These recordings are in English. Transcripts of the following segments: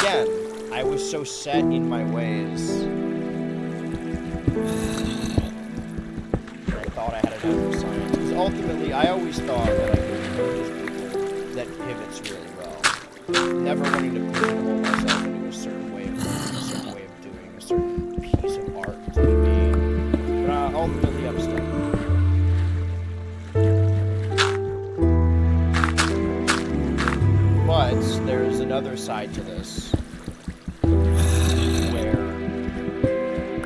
again, I was so set in my ways. I thought I had it out for science. Because ultimately, I always thought that I could do that pivots really well. Never wanting to pigeonhole myself into a certain way of learning, a certain way of doing, a certain piece of art to be made. But ultimately, I'm stuck. But there's another side to this, where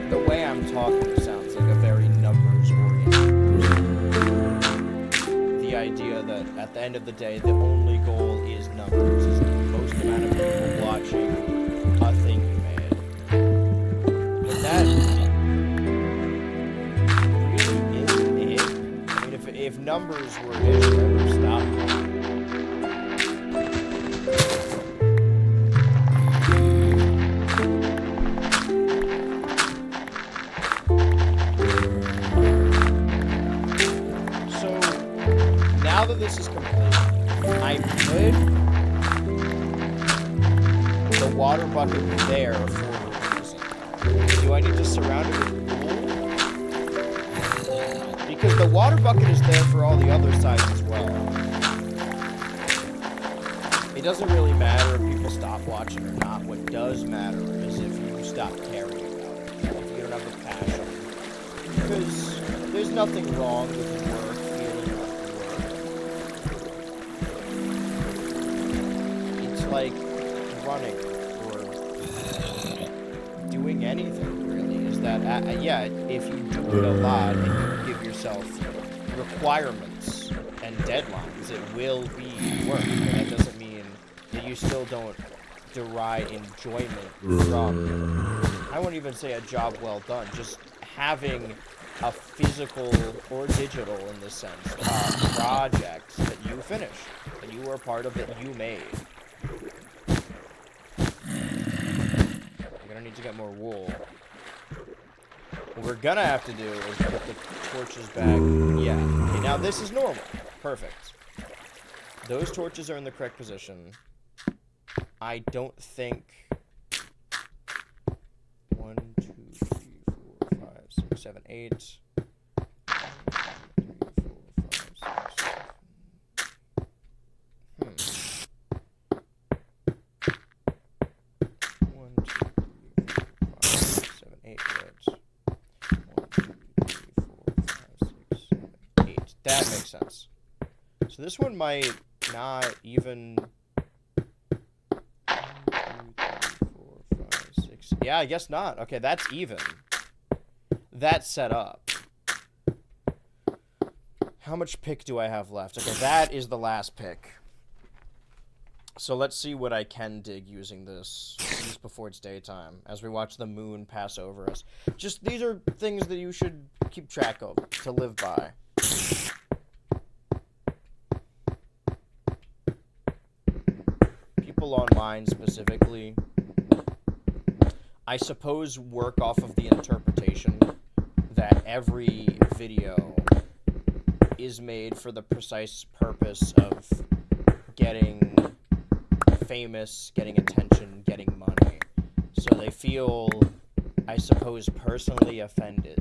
the way I'm talking sounds like a very numbers-oriented person. The idea that at the end of the day, the only goal is numbers, is the most amount of people watching a thing you made. But that really isn't it. I mean, if numbers were it, I would have stopped. Now that this is complete, I put the water bucket there for a reason. Do I need to surround it with wool? Because the water bucket is there for all the other sides as well. It doesn't really matter if people stop watching or not. What does matter is if you stop caring about it. If you don't have the passion. Because there's nothing wrong with your work. Like running or doing anything really is that yeah, if you do it a lot and you give yourself requirements and deadlines, it will be work, but that doesn't mean that you still don't derive enjoyment from, I wouldn't even say a job well done, just having a physical or digital in this sense project that you finished, that you were a part of, that you made. We're gonna need to get more wool. What we're gonna have to do is put the torches back. Yeah. Okay, now this is normal. Perfect. Those torches are in the correct position. I don't think... 1, 2, 3, 4, 5, 6, 7, 8... 8. That makes sense. So this one might not even... 1, 2, 3, 4, 5, 6... Yeah, I guess not. Okay, that's even. That's set up. How much pick do I have left? Okay, that is the last pick. So let's see what I can dig using this just before it's daytime, as we watch the moon pass over us. Just, these are things that you should keep track of, to live by. People online specifically, I suppose, work off of the interpretation that every video is made for the precise purpose of getting famous, getting attention, getting money. So they feel, I suppose, personally offended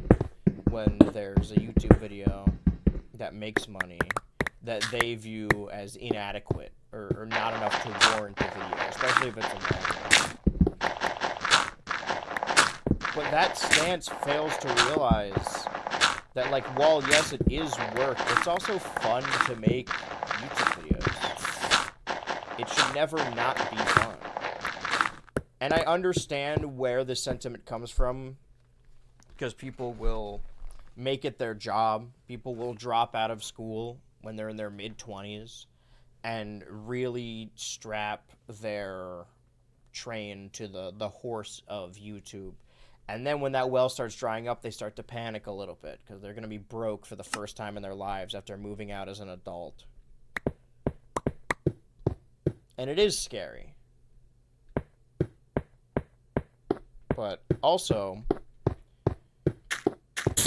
when there's a YouTube video that makes money that they view as inadequate or not enough to warrant the video, especially if it's a long one. But that stance fails to realize that, like, while yes, it is work, it's also fun to make YouTube videos. It should never not be fun. And I understand where the sentiment comes from, because people will make it their job. People will drop out of school when they're in their mid-20s and really strap their train to the horse of YouTube. And then when that well starts drying up, they start to panic a little bit, because they're going to be broke for the first time in their lives after moving out as an adult. And it is scary. But also,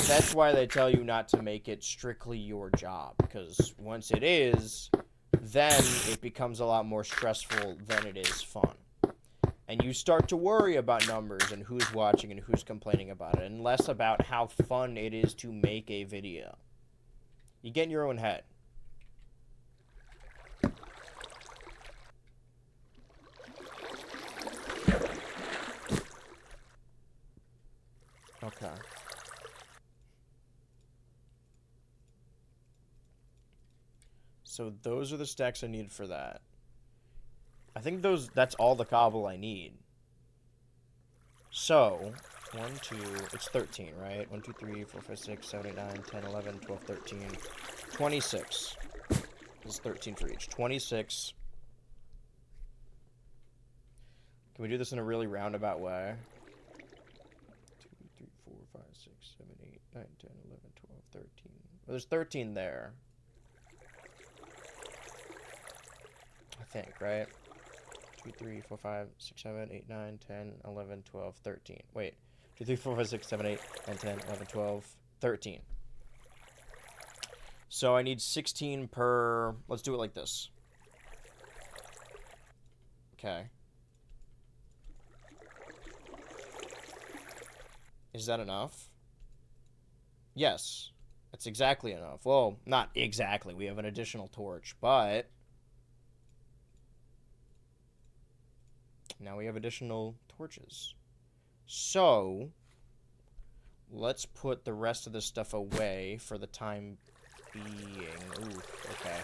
that's why they tell you not to make it strictly your job. Because once it is, then it becomes a lot more stressful than it is fun. And you start to worry about numbers and who's watching and who's complaining about it, and less about how fun it is to make a video. You get in your own head. Okay. So those are the stacks I need for that. I think that's all the cobble I need. So, 1, 2, it's 13, right? 1, 2, 3, 4, 5, 6, 7, 8, 9, 10, 11, 12, 13, 26. This is 13 for each. 26. Can we do this in a really roundabout way? 2, 3, 4, 5, 6, 7, 8, 9, 10, 11, 12, 13. Well, there's 13 there. I think, right? 2, 3, 4, 5, 6, 7, 8, 9, 10, 11, 12, 13. Wait. 2, 3, 4, 5, 6, 7, 8, 9, 10, 11, 12, 13. So I need 16 per... Let's do it like this. Okay. Is that enough? Yes. That's exactly enough. Well, not exactly. We have an additional torch, but... Now we have additional torches. So, let's put the rest of this stuff away for the time being. Ooh, okay.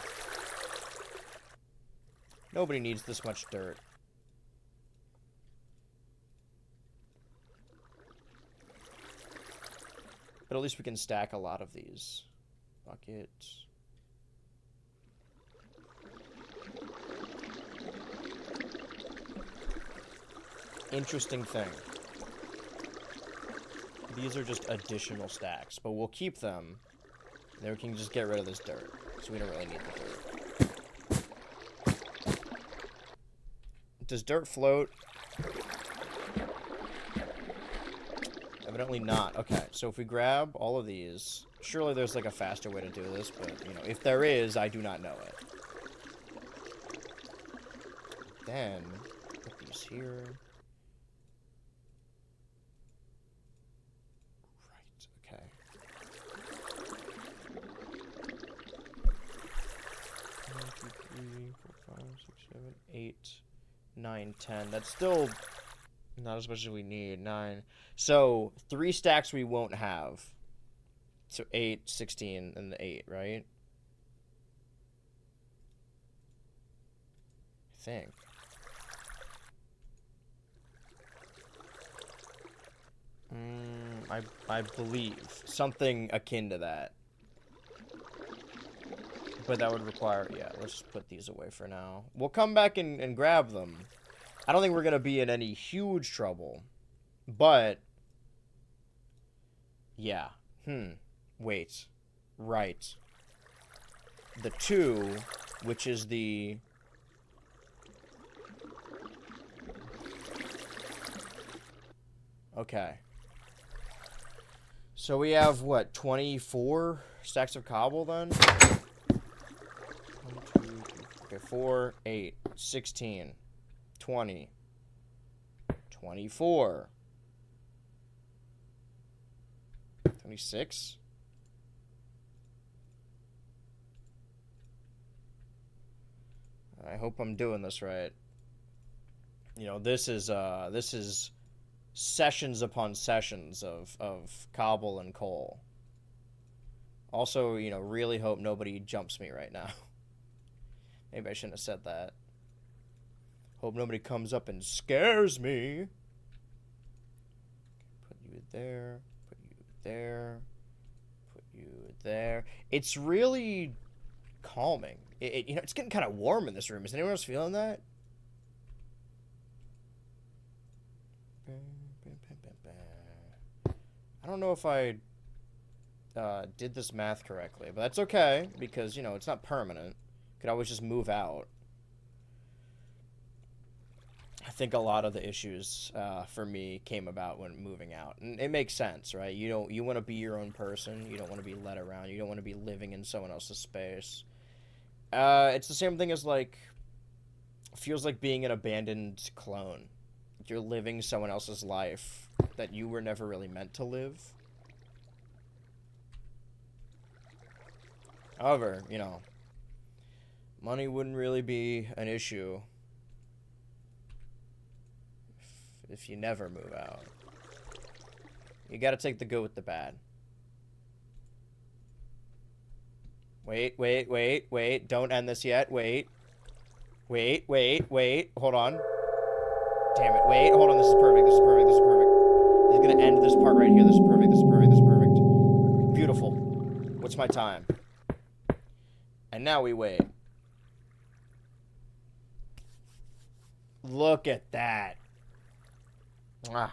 Nobody needs this much dirt. But at least we can stack a lot of these. Bucket. Interesting thing. These are just additional stacks, but we'll keep them. And then we can just get rid of this dirt, so we don't really need the dirt. Does dirt float? Evidently not. Okay, so if we grab all of these, surely there's like a faster way to do this, but, you know, if there is, I do not know it. Then, put these here. Okay. 1, 2, 3, 4, 5, 6, 7, 8, 9, 10. That's still not as much as we need. 9. So 3 stacks we won't have. So 8, 16, and the 8, right? I think. I believe. Something akin to that. But that would require... Yeah, let's just put these away for now. We'll come back and grab them. I don't think we're going to be in any huge trouble. But... Yeah. Wait. Right. The 2, which is the... Okay. So we have, what, 24 stacks of cobble, then? 1, 2, 3, okay, 4, 8, 16, 20, 24, 26? I hope I'm doing this right. You know, this is sessions upon sessions of cobble and coal. Also, you know, really hope nobody jumps me right now. Maybe I shouldn't have said that. Hope nobody comes up and scares me. Put you there. Put you there. Put you there. It's really calming. You know, it's getting kind of warm in this room. Is anyone else feeling that? I don't know if I did this math correctly, but that's okay, because, you know, it's not permanent. Could always just move out. I think a lot of the issues for me came about when moving out, and it makes sense, right? You want to be your own person. You don't want to be led around. You don't want to be living in someone else's space. It's the same thing as, like, feels like being an abandoned clone. Like you're living someone else's life that you were never really meant to live. However, you know, money wouldn't really be an issue if you never move out. You gotta take the good with the bad. Wait. Don't end this yet. Wait. Hold on. Damn it. Wait, hold on. This is perfect. This is gonna end this part right here. This is perfect. Beautiful. What's my time? And now we wait. Look at that. Ah.